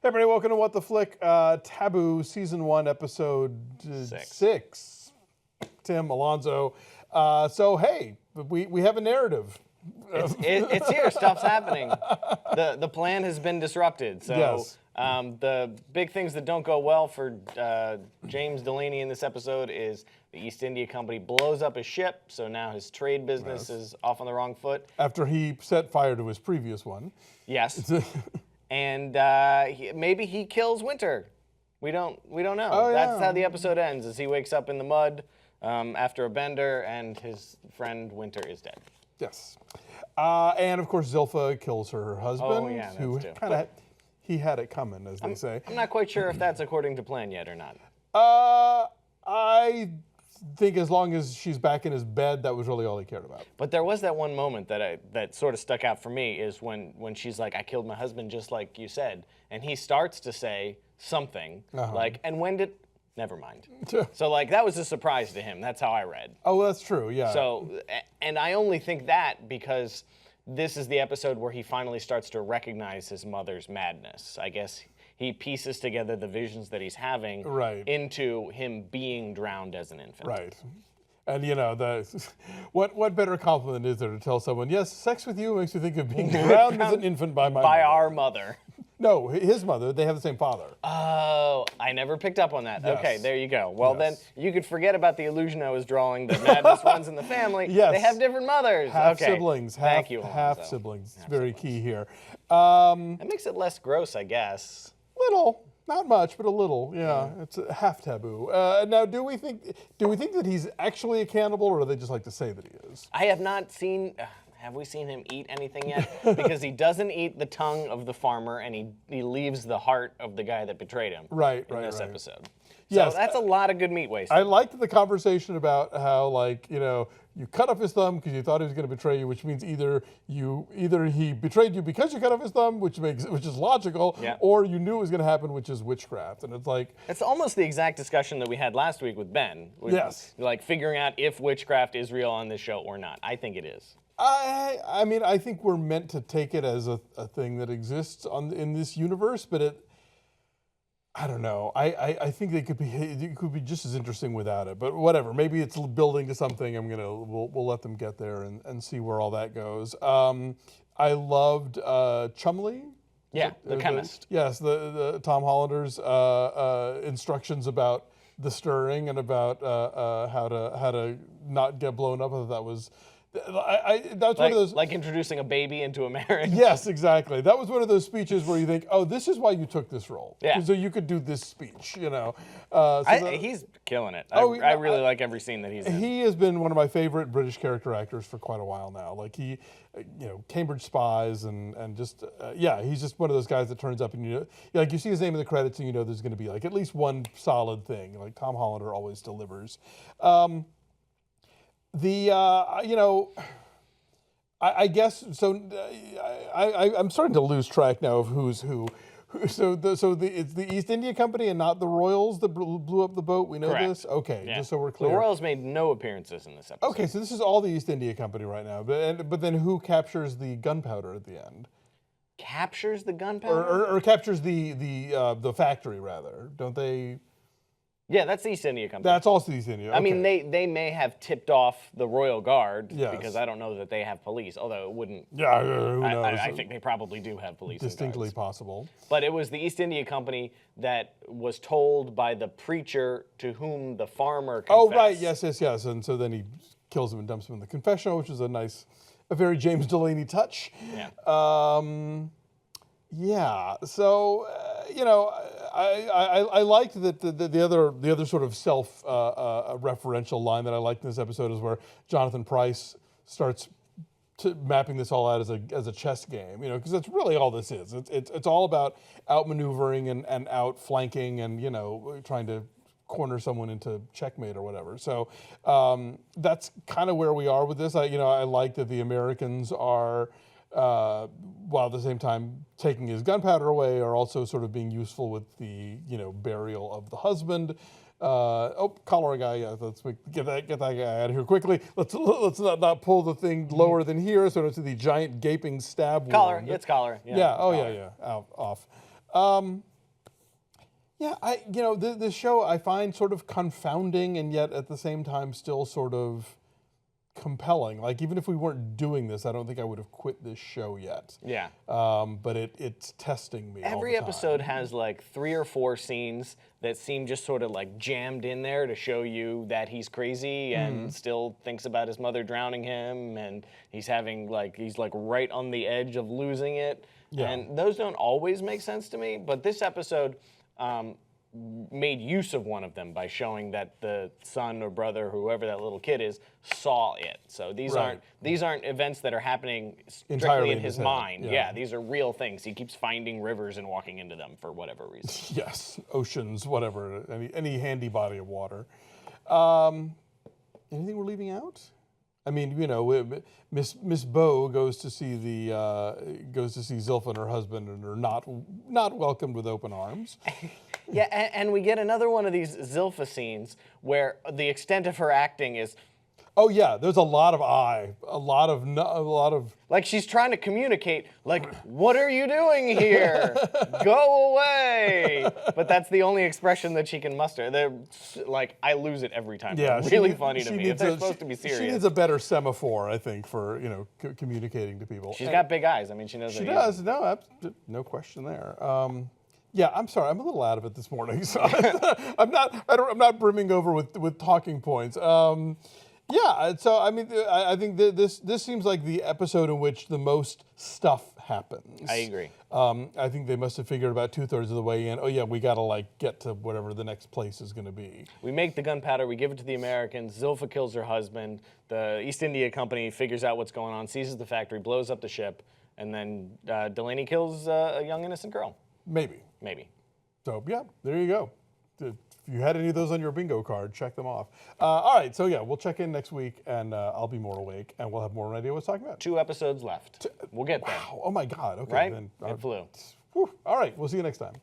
Hey everybody, welcome to What the Flick, Taboo, Season 1, Episode 6. Tim, Alonso. Hey, we have a narrative. It's here, stuff's happening. The plan has been disrupted. So Yes. The big things that don't go well for James Delaney in this episode is the East India Company blows up his ship, so now his trade business is off on the wrong foot. After he set fire to his previous one. Yes. And maybe he kills Winter. We don't know. Oh, That's yeah. how the episode ends, is he wakes up in the mud after a bender and his friend Winter is dead. Yes. And of course, Zilpha kills her husband. Oh, yeah, who that's kind of he had it coming, as they say. I'm not quite sure if that's according to plan yet or not. I think as long as she's back in his bed, that was really all he cared about. But there was that one moment that sort of stuck out for me is when she's like, I killed my husband just like you said. And he starts to say something like, and when did, never mind. So like that was a surprise to him. That's how I read. Oh, that's true, yeah. So, and I only think that because this is the episode where he finally starts to recognize his mother's madness. I guess he pieces together the visions that he's having into him being drowned as an infant. Right. And you know, what better compliment is there to tell someone, yes, sex with you makes me think of being drowned as an infant by my mother. Our mother. No, his mother. They have the same father. Oh, I never picked up on that. Yes. Okay, there you go. Well, then you could forget about the illusion I was drawing that madness runs in the family. Yes. They have different mothers. Half okay. siblings. Thank you, Half Alonso. siblings. It's very key here. That makes it less gross, I guess. Little. Not much, but a little. Yeah, it's a half taboo. Now, do we think that he's actually a cannibal, or do they just like to say that he is? I have not seen. Have we seen him eat anything yet? Because he doesn't eat the tongue of the farmer, and he leaves the heart of the guy that betrayed him. Right. In this episode. Yes, So that's a lot of good meat waste. I liked the conversation about how, like, you know, you cut off his thumb because you thought he was going to betray you, which means either he betrayed you because you cut off his thumb, which is logical, or you knew it was going to happen, which is witchcraft. And it's like, it's almost the exact discussion that we had last week with Ben. Yes. Like figuring out if witchcraft is real on this show or not. I think it is. I mean, I think we're meant to take it as a thing that exists in this universe, but I don't know. I think it could be just as interesting without it. But whatever. Maybe it's building to something. We'll let them get there and see where all that goes. I loved Chumley. Yeah, the chemist. Yes, the Tom Hollander's instructions about the stirring and about how to not get blown up. I thought that was. That's one of those, like introducing a baby into a marriage. Yes, exactly. That was one of those speeches where you think, oh, this is why you took this role. Yeah. So you could do this speech, you know. He's killing it. I really like every scene that he's in. He has been one of my favorite British character actors for quite a while now. Like Cambridge Spies and just, he's just one of those guys that turns up and you see his name in the credits and you know there's going to be like at least one solid thing. Like Tom Hollander always delivers. I guess so. I'm starting to lose track now of who's who. It's the East India Company and not the Royals that blew up the boat. We know this. Okay, just so we're clear. The Royals made no appearances in this episode. Okay, so this is all the East India Company right now. But then who captures the gunpowder at the end? Captures the gunpowder, or captures the factory rather? Don't they? Yeah, that's the East India Company. That's also the East India. Okay. I mean, they may have tipped off the Royal Guard because I don't know that they have police, although it wouldn't. Yeah, who knows? I think they probably do have police. Distinctly possible. But it was the East India Company that was told by the preacher to whom the farmer confessed. Oh, right, yes. And so then he kills him and dumps him in the confessional, which is a very James Delaney touch. Yeah. So, I liked that the other sort of self-referential line that I liked in this episode is where Jonathan Pryce starts mapping this all out as a chess game, because that's really all this is. It's all about outmaneuvering and outflanking and trying to corner someone into checkmate or whatever. So that's kind of where we are with this. I like that the Americans are. While at the same time taking his gunpowder away, are also sort of being useful with the burial of the husband. Cholera guy. Yeah, let's get that guy out of here quickly. Let's not pull the thing lower than here, so it's the giant gaping stab wound. Collar. It's collar. Yeah. Oh collar. Yeah. Off. Yeah, this show I find sort of confounding and yet at the same time still sort of compelling. Like, even if we weren't doing this, I don't think I would have quit this show yet. Yeah. But it's testing me. Every episode has like 3 or 4 scenes that seem just sort of like jammed in there to show you that he's crazy and still thinks about his mother drowning him, and he's right on the edge of losing it. Yeah. And those don't always make sense to me, but this episode made use of one of them by showing that the son or brother, whoever that little kid is, saw it. So these aren't events that are happening strictly entirely in his mind. Yeah, these are real things. He keeps finding rivers and walking into them for whatever reason. Yes, oceans, whatever, any handy body of water. Anything we're leaving out? I mean, Miss Bo goes to see Zilpha and her husband, and are not welcomed with open arms. Yeah, and we get another one of these Zilpha scenes where the extent of her acting is. Oh yeah, there's a lot of a lot of. Like, she's trying to communicate. Like, what are you doing here? Go away! But that's the only expression that she can muster. They're like, I lose it every time. Yeah, they're really funny to me. If they're supposed to be serious, she needs a better semaphore, I think, for communicating to people. She's got big eyes. I mean, she knows. She does. No question there. Yeah, I'm sorry. I'm a little out of it this morning. So I'm not brimming over with talking points. Yeah. So I mean, I think this seems like the episode in which the most stuff happens. I agree. I think they must have figured about 2/3 of the way in. Oh yeah, we got to get to whatever the next place is going to be. We make the gunpowder. We give it to the Americans. Zilpha kills her husband. The East India Company figures out what's going on, seizes the factory, blows up the ship, and then Delaney kills a young innocent girl. Maybe. So yeah, there you go. If you had any of those on your bingo card, check them off. All right, so yeah, we'll check in next week, and I'll be more awake, and we'll have more idea what it's talking about. 2 episodes left. We'll get there. Wow. Oh my God. Okay. Right? Then, it flew. All right. We'll see you next time.